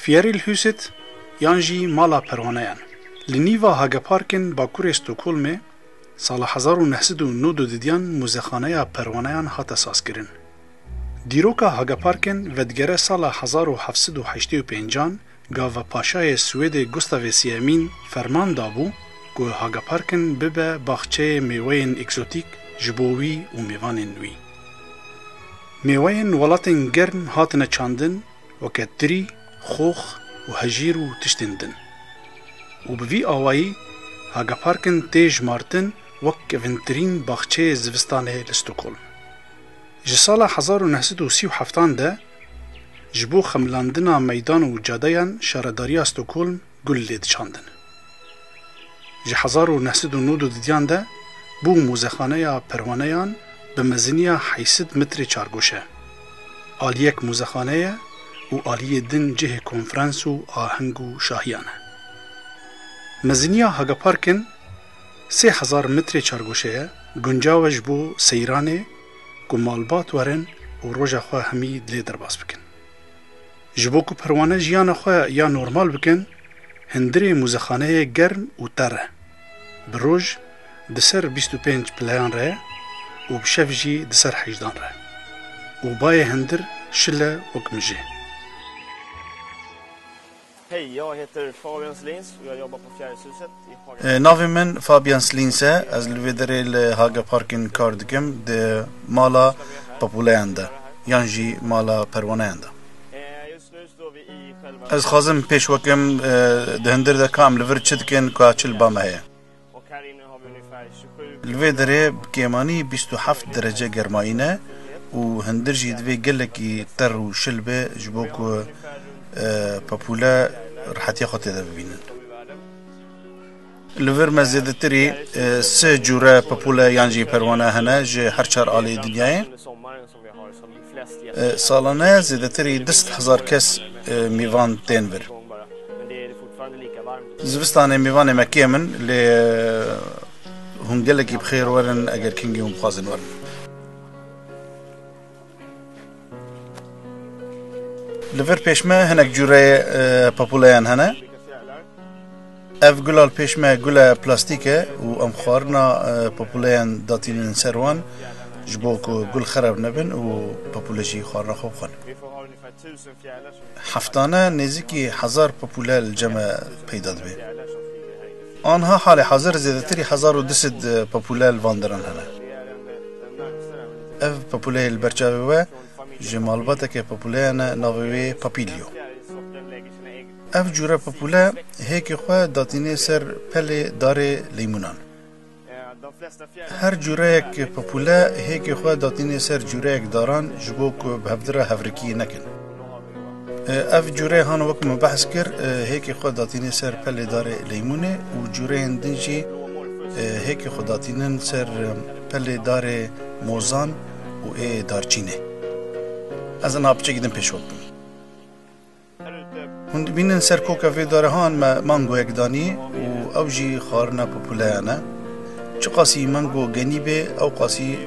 فیاری الحوست یان جی مالا پروانیان لنیوا هاگا پارکن باکور استوکولم سال 1909 دیدیان موزخانه پروانیان هات اساس کرن. دیروکا هاگا پارکن ودگره سال 1785 گاوا پاشای سوید گوستاو سیامین فرمان دابو که هاگا پارکن ببه باخچه میوهین اکزوتیک جبوی و میوان نوی. میوهین ولاتن گرم هاتن چاندن وکت دری، خوخ و هجیر و تشتندن. و بوی آوایی هاگا پارکن تیج مارتن وک اونترین باخچه زوستانه لستوکولم. جسال 1937 ده جبو خملاندنا میدان و جادهان شهرداری استوکولم گل لید چاندن. جه 1909 دیدیان ده بو موزخانه پروانیان به مزنی 800 متر چارگوشه. آلیک موزخانه و آلیه دن جه کنفرانس و آهنگ و شاهیانه. مزنی هاگا پارکن 3000 متر چارگوشه گنجاوش بو سیرانه که مالبات ورن و روژا خواه همی دلی درباس بکن. جبو که پروانه جیان خواه یا نورمال بکن هندری موزخانه گرم و تره. بروژ دسر 25 پلیان ره و بشف جی دسر 18 ره. و بای هندر شله وکمجه. Hej, jag heter Fabian Slins och jag jobbar på Fjärilshuset i Haga. ناوی من فابیان سلینسه از لویدره لهاگا پارکن کار دکم ده مالا پاپولیانده یان جی مالا پروانیانده. Just nu står vi i själva از خازم پیش وکم ده هندر ده کام لور چدکن کاچل بامه هی. och här inne har vi ungefär 27 لویدره بکیمانی 27 درجه گرماینه و هندر جی دوی گلکی تر و شلبه جبوکو پاپولا راحتيا خاطر ده ببینن. لور مزیده تری سه جوره پاپولا یانجی پروانه هنه جه هر چار آلی دنیای. سالانه زیده تری 10,000 کس میوان تنور. زوستانه میوان مکیه من لی هنگلکی بخیر ورن اگر کنگی هم خوازن ورن. لور پیشمه هنک جوره پاپولیان هنه. اف گلال پیشمه گل پلاستیکه و ام خوارنا پاپولیان داتینن سروان جبوکو گل خراب نبن و پاپولجی خوارنا خوب خون. هفتانه نزدیکی 1000 پاپوله الجمع پیدا دبی. آنها حال حاضر زیادتری 1200 پاپوله الواندران هنه. اف پاپوله البرچاوه جمالباته که پاپوله ناوی پاپیلیو. اف جوره پاپوله هیک خواه داتینه سر پل داره لیمونان. هر جوره یک پاپوله هیک خواه داتینه سر جوره یک داران جبو که بهفدره هفرکی نکن. اف جوره هان وقت مبحث کر هیک خواه داتینه سر پل داره لیمونه و جوره هندنجی هیک خواه داتینه سر پل داره موزان و ای دارچینه. از آن آبچه گیدم پیش وقتم. هند بینن سر کوکا وی داره هان مانگو یک دانی و او جی خارنا پاپولیانه. چه قاسی مانگو گنیبه او قاسی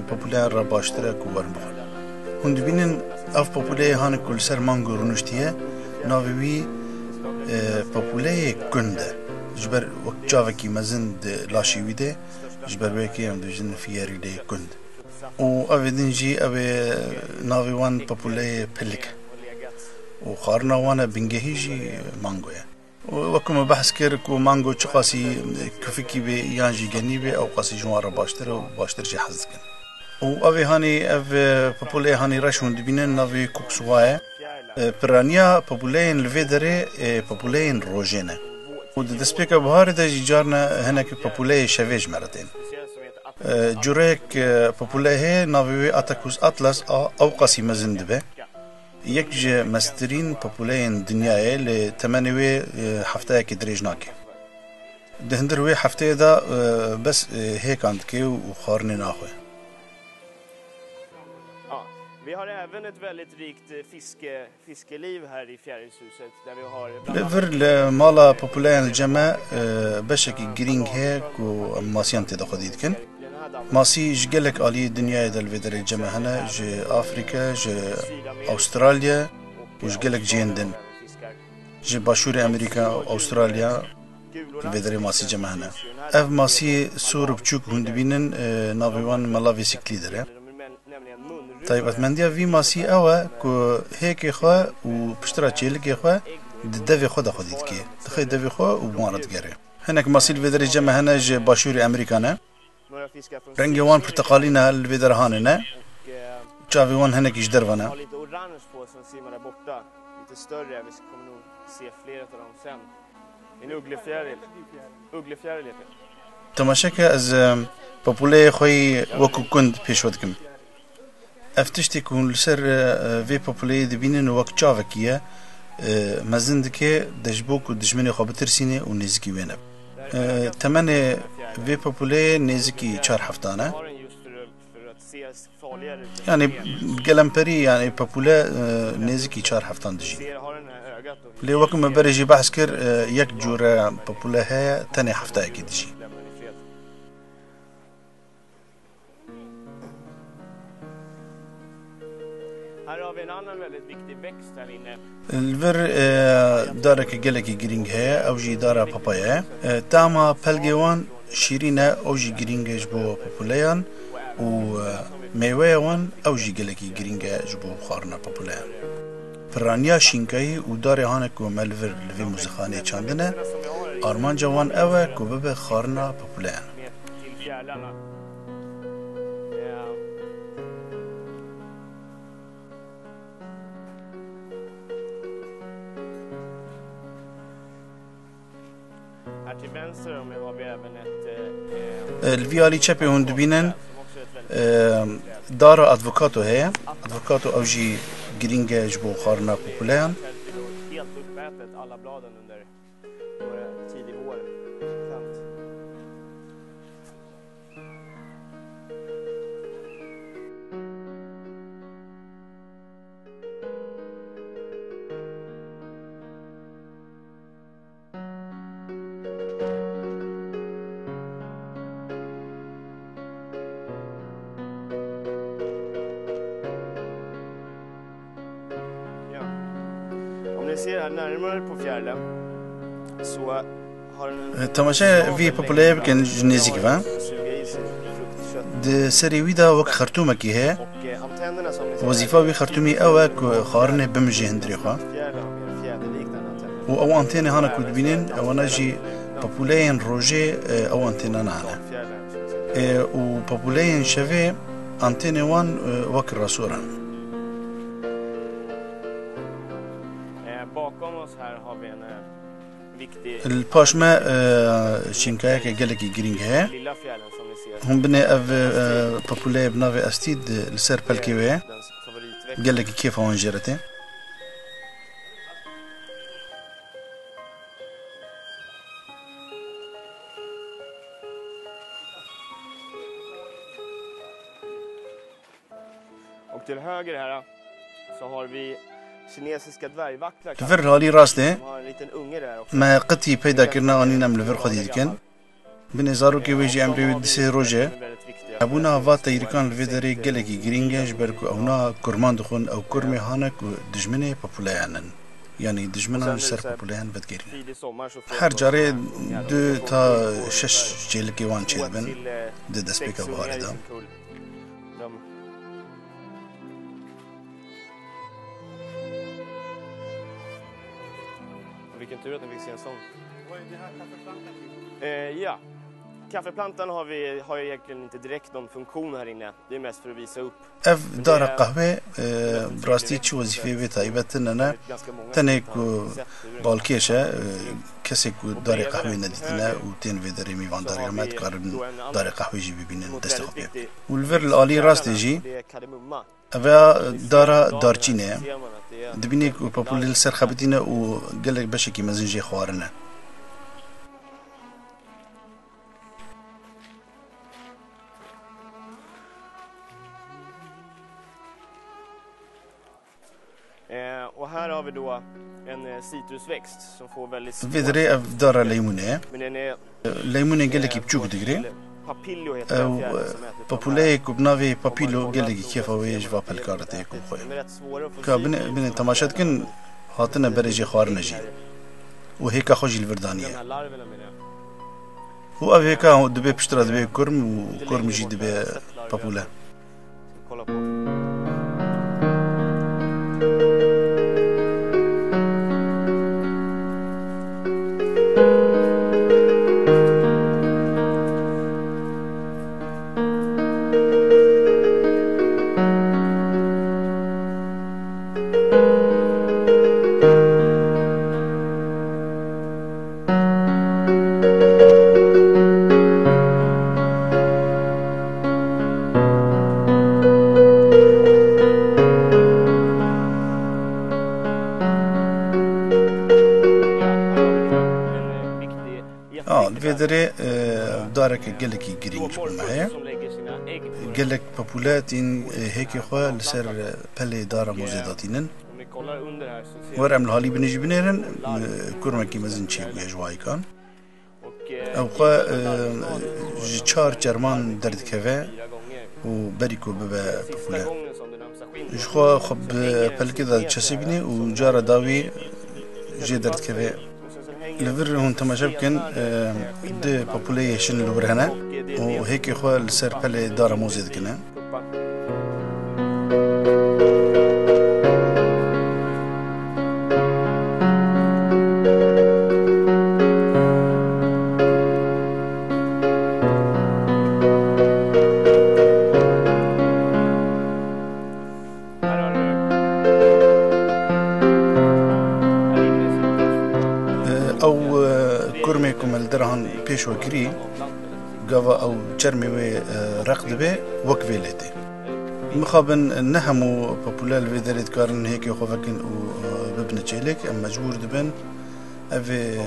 پاپولیان را باشتره کوبارن بخور. هند بینن اف پاپولی هان کل سر مانگو رونشتیه ناوی پاپولی کنده. جبر وقت جاوه کی مزند لاشیوی ده جبر وکی هم دوجن فیاری ده کند. و اویدنجی اوی ناوی وان پاپوله پلک و خارنا وانا بنگهیجی مانگویا و وکم بحث کرد که مانگو چه قاسی کفکی به یانجی گنی به او قاسی جوار باشتر و باشتر جی حزد کن و اوی هانی او پاپوله هانی رشون دبینن ناوی کوکسواه پرانیا پاپوله لوی داره پاپوله روژینه و دسپیک بهار ده جارنا هنک پاپوله شویج مردین جورek پاپوله ناوی اتاکوس اطلس او قاسی مزند به یک جه مسترین پاپوله دنیای ل تمنوی هفته کی دریج ناکه دهندروی هفته دا بس هیک اند که و خارن ناخه. Vi har även ett väldigt rikt fiskeliv här i Fjärilshuset där vi har لور مالا پاپوله الجمع بشکی گرینگ هیک و ماسیان تدا خدید کن. ماسی جگلک عالی دنیای دلویدر الجمع هنه ج آفریقا ج استرالیا و جگلک جیندن جه باشور امریکا و استرالیا ویدری ماسی جمع هنه اف ماسی سور بچوک هند بینن ناویوان ملاوی سیکلی داره طيبت منديا في ماسي أوا كو هيك خوا وبشترا تشيلك خوا دفي خدا خديت كي تخي دفي خوا ومارد جري هناك ماسي الفيدر جمع هنا ج باشوري أمريكانا رنجي وان برتقالينا الفيدر هاننا جافي وان هناك يجدروانا تماشاك از بابولي خوي وكو كنت بيشودكم افتشتی کن لسر وی پاپولی دبینن وقت چاوکیه مزند که دجبوک و دجمن خواب ترسینه و نزکی وینه تمن وی پاپولی نزکی 4 هفتانه يعني قلمبري يعني بابولا نزکی 4 هفتان دجی لی وقت ما برجی بحث کر یک جور پاپولا های تنی هفته اکی دجی الفر دارك جلكي جرينج هي أو جي دارا بابايا تاما بلجوان شيرينا أو جي جرينج جبو بابوليان و ميوان أو جي جلكي جرينج جبو خارنا بابوليان فرانيا شينكاي و داري هانك و ملفر لفي موزخاني چاندنه أرمان جوان أوا كوبب خارنا بابوليان الفيالي تشابي هون دبينن دار ادفوكاتو هي ادفوكاتو او جي جرينجا جبو خارنا بوبولان تماشا في بوبولير كان جنيزيك فان د سريويدا وك خرطومه كي هي وظيفه وي خرطومي اوك خارنه بمجي هندريخوا او انتينه هانا كود بينين او نجي بوبولين روجي او انتينه نانا و بوبولين شفي انتينه وان وك راسوران الباشما شينكايا كجلكي جرينج هي هم بني اف بابولي بنافي استيد لسر بالكيوي جلكي كيف هون جرته Och till höger här så har vi kinesiska dvärgvacklar. الفر هالي راسته ما قتي پیدا کرنا انينا من الفر خدي كان بنزارو كي ويجي امري دسي روجه ابونا فات يركان الفيدري جلكي جرينجاج بركو اونا كرمان دخون او كرمي هانك دجمني بوبوليانن يعني دجمنا سر بوبوليان بدگيرين هر جاري دو تا 6 جيلكي وان چيدبن د دسبيكا بهاردا Vilken tur att vi fick se en sån. Vad är det här kaffeplantan? Ja, kaffeplantan har ju egentligen inte direkt någon funktion här inne. Det är mest för att visa upp. اف دار قهوه براستي چو وظيفه وي تايبتنا تنك بالكيشه كسي دار قهوه نديتنا وتين فيدري ميوان دار ما تقارن دار قهوه جي بيبين دستخبي والفر الالي راست جي افا دارچينه دبيني بوبوليل سر خبتينه و قالك بشكي مزنجي خوارنا Och här har vi då en citrusväxt som får väldigt فيدري اف دار ليمونه ليمونه قالك بچوك دغري papillo heter det. بابولي كوبنافي بابيلو قالك كيف هو يجوا بالكارتي كو خويا كابن تماشات كن هاتنا برجي خوار نجي و هيكا خوجي الفردانية De här larverna menar jag. و أو هيكا دبي بشترا دبي كرم وكرم جي دبي بابولا Kolla på. الفيدري دارك قالك جرينج معايا قالك بابولاتين هيك خوا لسر بلي دار موزيداتين ورم الهالي بنجي بنيرن كورمكي مزن شي ويا جواي كان او خوا جار جرمان درد كفا وبريكو بابا بابولا جخوا خب بل كذا تشسبني وجارة داوي جي درد كفا لفر هون تماشا بكن دي بابوليشن لبرهنا وهيك خوا لسر بلي دار موزيد كنا الدرهن پیش وکری گاوا او چرمی و رقد به وکوی لیتی مخابن نهمو پاپولال و درید کارن هیکی خوفکن و ببنه چیلک ام مجبور دبن اوی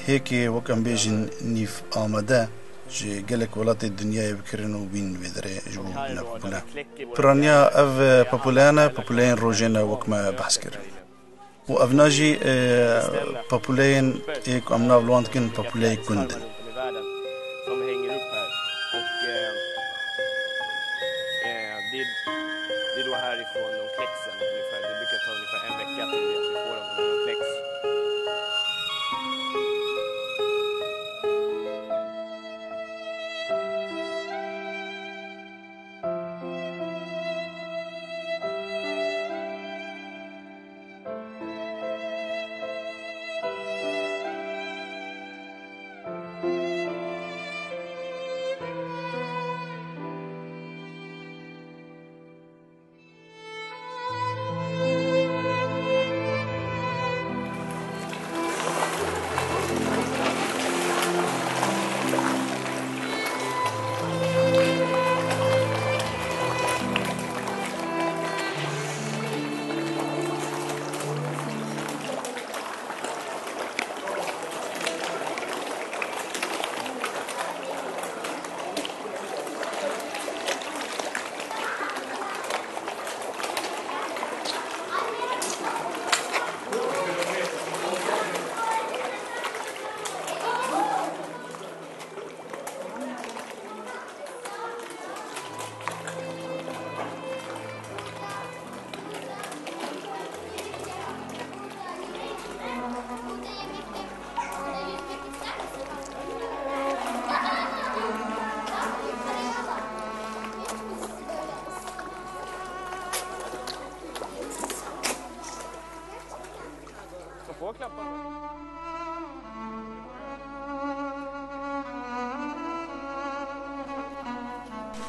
هیکی وکم بیجن نیف آمده جي قالك ولات الدنيا بكرن وبين بدري جو بنا برانيا اف بابولان روجينا وكما بحسكر وأفناجي بابولين إيك أمنا بلوانت كن بابولين كندن Det är då härifrån de kläcksen ungefär. Det brukar ta ungefär en vecka till att vi får dem från de kläcks.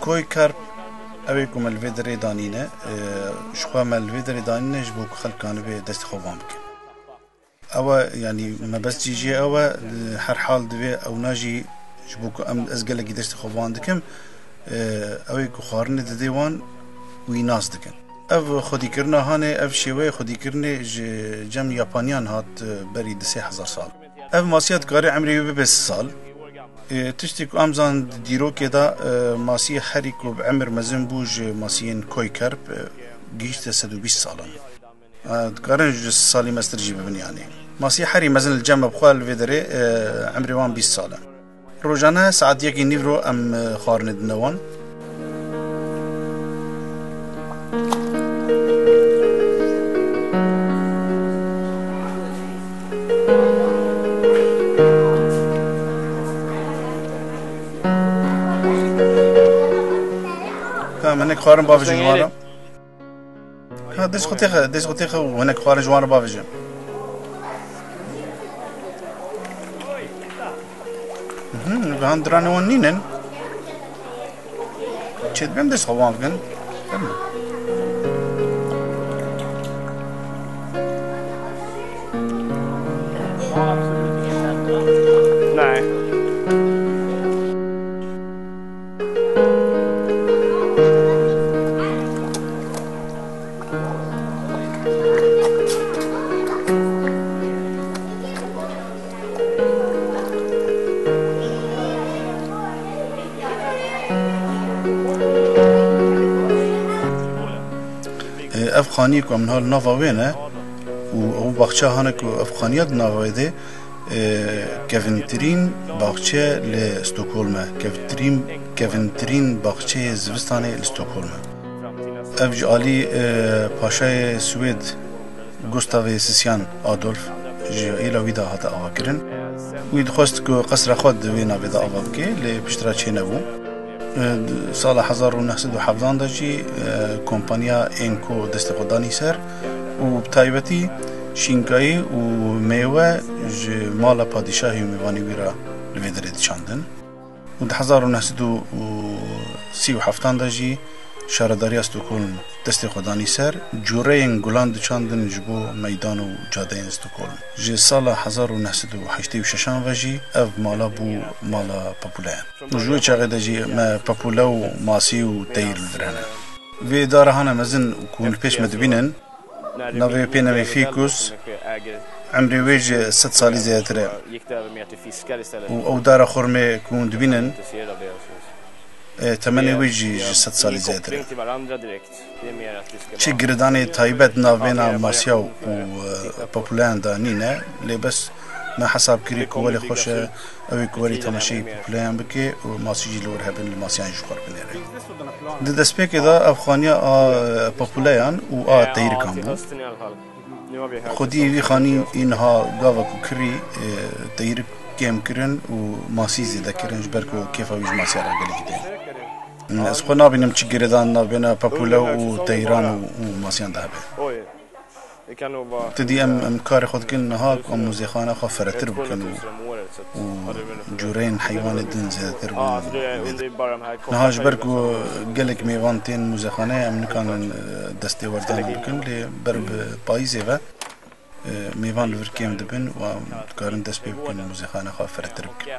كوي كارب أبيكم الفيدري دانينا شخوا ما الفيدري دانينا جبوك خلقان بي دست خوبان بك أو يعني ما بس جيجي أو هر حال دوي أو ناجي جبوك أم أزقلقي دست خوبان دكم أبيكو خارن ديوان ويناس دكن أف خودي كرنا هاني أف شوي خودي كرني جم يابانيان هات بري 3000 سال أف ماسيات كاري عمري بس سال تشتكو أمزان ديرو كده ماسي حريكو بعمر مزن بوج ماسيين كوي كرب جيشت 120 سالان تقارن جس سالي مسترجي ببن يعني ماسي حري مزن الجمع بخوال فيدري عمري 20 سالة روجانا ساعات يكي نيفرو أم خارند نوان خوارن باوجه جوارا ها ديسكوتيخ وهناك خوارن جوارا باوجه هان درانه ونينن چت بهم دس خوام کن Nej. افغانی کو من حال ناوینه و باغچه هانه کو افغانیت ناویده کevintرین باغچه ل استکهلم کevintرین باغچه زوستانه ل استکهلم افج علی پاشای سوئد گوستاو سیسیان آدولف جیلا ویدا هات آواکرن وید خواست که قصر خود وینا ویدا آواکه ل پشترا چه نبو سال 1917 داشی کمپانیا اینکو دست خودانی سر و بتایبتی شینکایی و میوه مال پادشاهی میوانی ویرا لویدرید چاندن و 1937 داشی شهرداری استکهلم دست خودانی سر جوره این گلان چاندن جبو میدان و جاده استکهلم جی سال 1986 وجی اف مالا بو مالا پاپولین جوی چاقه داجی ما پاپولا و ماسی و تیر درهنه وی داره هانه مزن کون پیش مدبینن نوی پینوی فیکوس عمری ویج 100 سالی زیادره و او داره خورمه کون دبینن تمنی ویجی 100 سالی زیادره چه گردانی تایبت ناوینا ماسیا و پاپولین دانینه لی بس ما حساب کری کولی خوشه اوی کولی تماشی پاپولین بکی و ماسی جی لور هبن الماسیان جوخور بنیره ده دسپیک دا افغانیا پاپولین و تایر کام بو خودی وی خانی اینها گاوا کو کری تایر کم کرن و ماسی زیده کرن جبر کو کیفا ویج ماسی را گلی گیده از خود نبینم چی گردان نبینه پاپولا و تایران و ماسیان ده به تدی ام کار خود کن نها ام موزیخانه خو فراتر بکن و جورین حیوان دن زیادتر نها جبر کو گلک میوان تین موزیخانه ام نکان دستی وردان بکن لی بر پاییزه و میوان لور کم دبن و کارن دست پی بکن موزیخانه خو فراتر بکن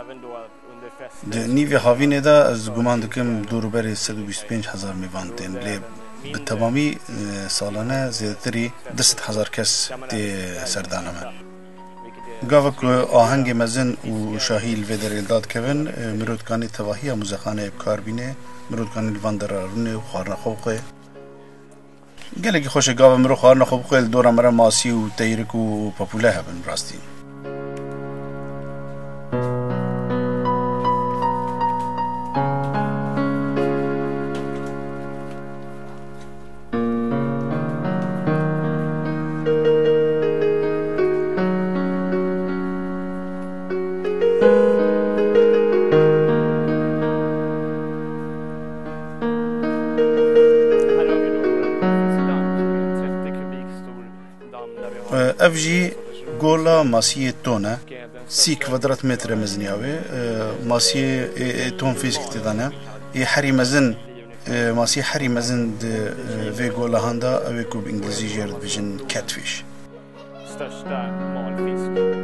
نیوی هاوینه دا از گمان دکم دوروبر 125,000 میوان تین لی به تمامی سالانه زیادتری 10,000 کس تی سردانه من گاوک آهنگ مزن و شاهی الویدر الداد کون مرودکانی تواهی موزیخانه بکار بینه مرودکانی الواندرارونه و خوارنا خوبقه گلگی خوش گاو مرو خوارنا خوبقه دورا مرا ماسی و تیرک و پاپوله هبن راستی افجی گولا ماسی تونه 30 kvadrat metre mezniyawe ماسی تون فیزیک تدانه ای حری مزن ماسی حری مزن و گولا هندا اوی کو انگلیسی جرد بجن catfish största malfisk.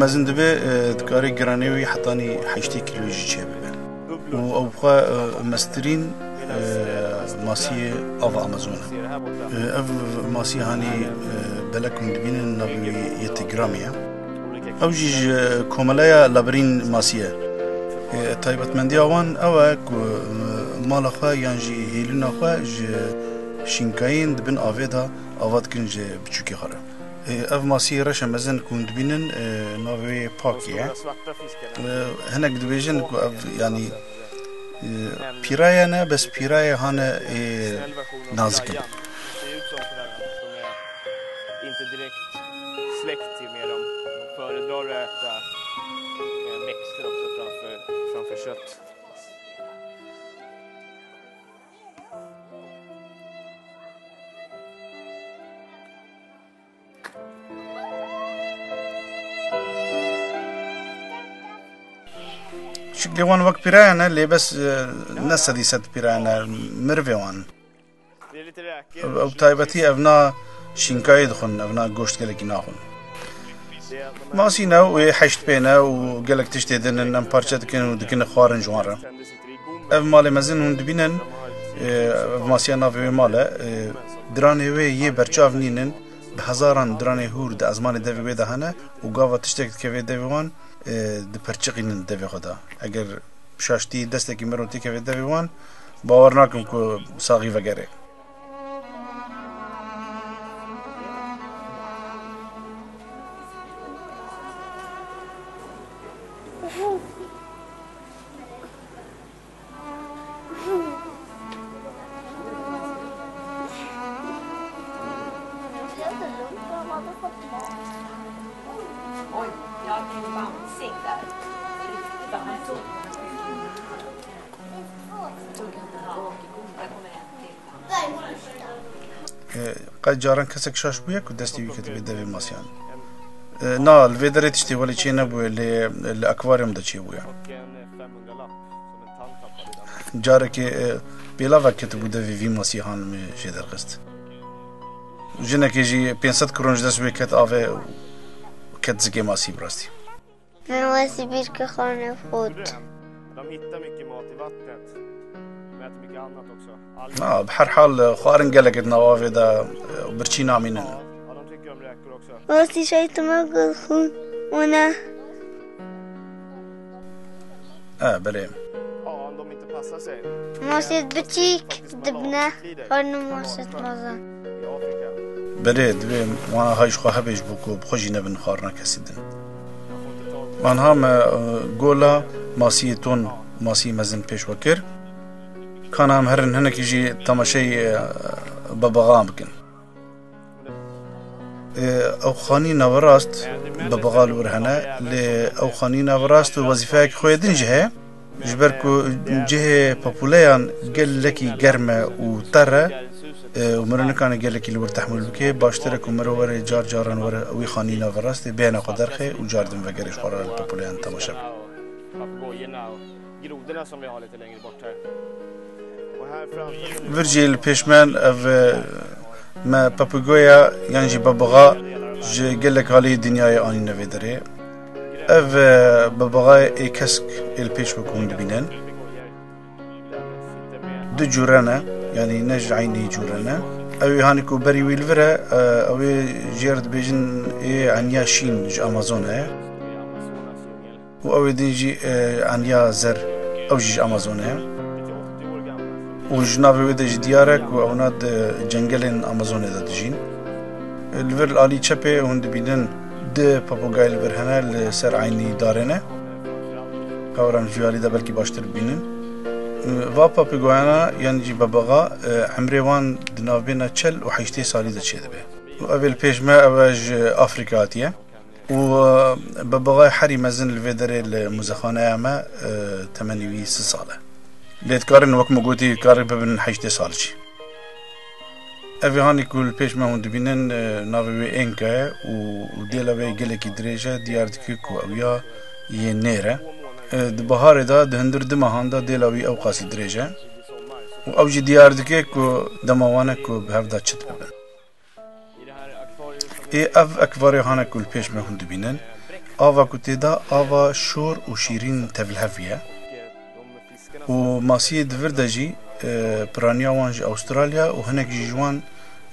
مزن دبه دکاری گرانه وی حتانی 8 کیلویی چه ببه و او بخوا مسترین ماسی آف آمازون اف ماسی هانی بلکم دبینن نبی 1 گرامیه او جیج کوملایا لابرین ماسیه تایبەتمەندی ئەوان ئەوە ماڵەخوا یانجی هێلونەخوا شینکایین دبن ئاوێدا ئاوا دکن ji biçûkê xwe re ev masiyê reşa mezin ku hûn dibînin navê pakî ye hinek dibêjin ku ev yanî pîraya ne bes pîraya hane nazik in kött. شكلي وان وقت بيرانا اللي بس ناس هذي ست بيرانا مرفي وان او تايبتي ابنا شينكاي دخن ابنا گوشت گلكي ناخن ماسينا و حشت بينا و قالك تشتي دن بارچه دكن خوارن جواره اف مال مزن هند بينن ماسينا في مال دراني وي ي برچاو نينن بهزاران دراني هور د ازمان دوي دهنه و گاوا تشتك كوي دوان د پرچقین دوی خدا اگر شاشتی دسته کی مروتی که دوی وان باور نکم کو ساغي وگره قد جاران كسك شاش بويا كو دستي ويكت بدوي ماسيان نا الفيدري تشتي ولي شي نبو الاكواريوم دا شي بويا جارك بلا وقت بو دوي في ماسيان مي جدر قست جنك يجي 500 كرونج دس ويكت افي كت زكي ماسي براستي انا واسي بيرك خانه فوت بحر حال خوارن قالك نوافي دا برشي نامين واسي شايت ما قل خون وانا بلي ماسيت بتشيك دبنا خارنو ماسيت مازا بلي دبي وانا هايش خواه بيش بوكو بخوجي نبن خارنا كسيدن وانها ما قولا ماسيتون ماسي مزن بيش وكر كان هم هرن هناك يجي تماشي ببغام بكن او خاني نوراست ببغال ورهنا او خاني نوراست وظيفه خويدن جهه جبركو جهه بوبوليان قال لكي گرمه و تره ومرن كان قال لكي لور تحمل بكي باشترك ومرور جار جاران ور وي خاني نوراست بين قدرخه و جاردن وگرش قرار البوبوليان تماشا grodorna som vi har lite längre bort här. Virgil Pishman av ما بابوغويا يعني ببغاء قال لك هالي دنيا اني نفيدري اف ببغاء يكسك البيش بكون دبينن دو جورانا يعني نج عيني جورانا او هانيكو بري ويلفرا او جيرد بيجن عنيا شين ج امازون او ديجي عنيا زر او جي امازون وجنابي ودج ديارك واوناد جنگلن امازون دجين الفر الالي تشبي هند بيدن د بابوغاي البرهنا لسر عيني دارنه اوران جوالي ده بلكي باشتر بينن و بابوغانا يعني جي بابغا عمريوان دنابينا تشل وحيشتي سالي ده تشدبه واول بيجما اواج افريقياتيه و بابغاي حري مزن الفيدري المزخانه ما 86 ساله ليت كارن وقت مقوتي كارن ببن حيشتي سالجي أفي هاني كل بيش ما هند بينن نافي إنكا وديلا بي جلكي دريجة ديار دكيكو أويا ينيرة دبهار دا دهندر دمهان دا ديلا بي أوقاس دريجة وأوجي ديار دكيكو دموانكو بهفدا تشت ببن أف أكباري هانا كل بيش ما هند بينن آوا کتیدا آوا شور و شیرین تبلهفیه و ماسی دور دجی پرانیا وان جی استرالیا و هنک جی جوان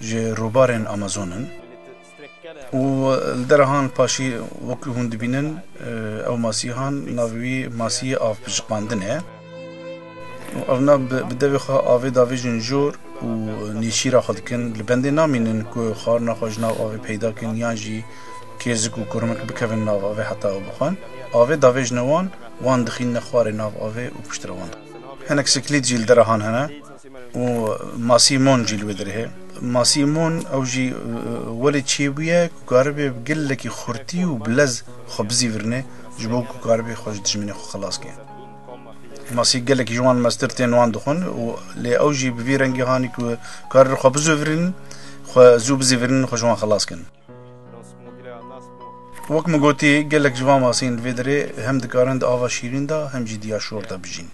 جی روبارن آمازونن و درهان پاشی وقتی هون دبینن او ماسی هان ناوی ماسی آف بجقاندنه و اونا بدوی خواه آوی داوی جنجور و نیشی را خود کن لبنده نامینن که خار نخواج ناو آوی پیدا کن یان جی کیزک و کرمک بکوین ناو آوی حتی او بخوان آوی داوی جنوان وان دخین نخوار ناو آوی و پشتروان هنک سکلیت جیل درهان هنه و ماسی مون جیل ودره ماسی مون او جی ولی چی بیه کاربی بگلکی خورتی و بلز خبزی ورنه جبو کاربی خوش دجمینه خو خلاص کن ماسی گلکی جوان مسترتین وان دخون و لی او جی ببی رنگی هانی که کار خبزو ورن خو زوبزی ورن خو جوان خلاص کن وقت مگوتی گلک جوان ماسین ویدره هم دکارند آوا شیرین دا هم جی دیا شور دا بجین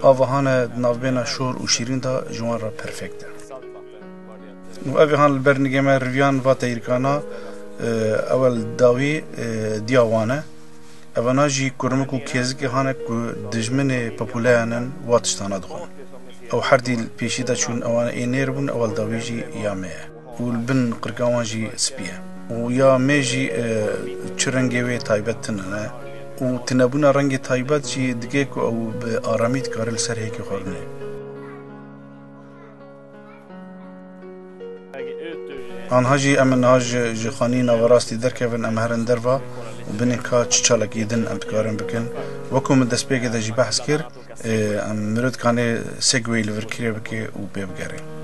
آوا هانه نافبینا شور و شیرین دا جوان را پرفکته و اوی هان البرنگه ما رویان و تایرکانا اول داوی دیاوانه اونا جی کرمک و کیزکی هانه که دجمن پاپولیانن واتشتانا دخون او هر دیل پیشی دا چون اوان اینیر بون اول داوی جی یامه و البن قرقاوان جی سپیه و یا میجی چرنگی وی تایبت تننه و تنبون رنگ تایبت جی دیگه که او به آرامیت کارل سر هیکی خورنه آنها جی امن هاج جخانی نواراستی درکوین ام هرن دروا و بینی که چچالک یدن ام تکارن بکن وکو من دست پیگه دا جی بحث کر ام مرد کانه سگوی لور کریه بکه و بیبگره